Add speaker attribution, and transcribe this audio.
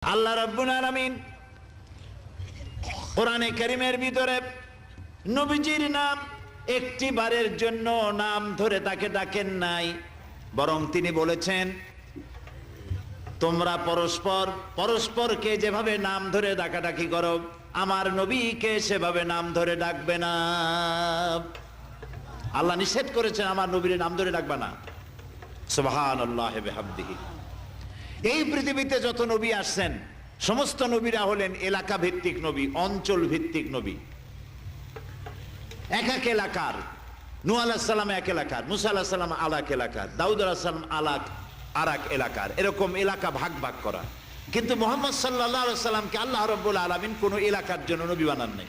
Speaker 1: আল্লাহ রাব্বুল আলামিন কোরআনে কারীমের ভিতরে নবীজির নাম একটি বারের জন্য নাম ধরে তাকে ডাকেন নাই, বরং তিনি বলেছেন তোমরা পরস্পর পরস্পরকে যেভাবে নাম ধরে ডাকাডাকি করো আমার নবীকে সেভাবে নাম ধরে ডাকবে না। আল্লাহ নিষেধ করেছেন আমার নবীর নাম ধরে ডাকবে না। সুবহানাল্লাহি ওয়া বিহামদিহি। এই পৃথিবীতে যত নবী আসছেন সমস্ত নবীরা হলেন এলাকা ভিত্তিক নবী, অঞ্চল ভিত্তিক নবী। এক এক এলাকার, নূহ আলাইহিস সালাম এক এলাকার, মুসা আলাইহিস সালাম আলাক এলাকার, দাউদ আলাইহিস সালাম আরাক এলাকার, এরকম এলাকা ভাগ ভাগ করা। কিন্তু মুহাম্মদ সাল্লাল্লাহু আলাইহি ওয়াসাল্লামকে আল্লাহ রাব্বুল আলামিন কোন এলাকার জন্য নবী বানান নাই।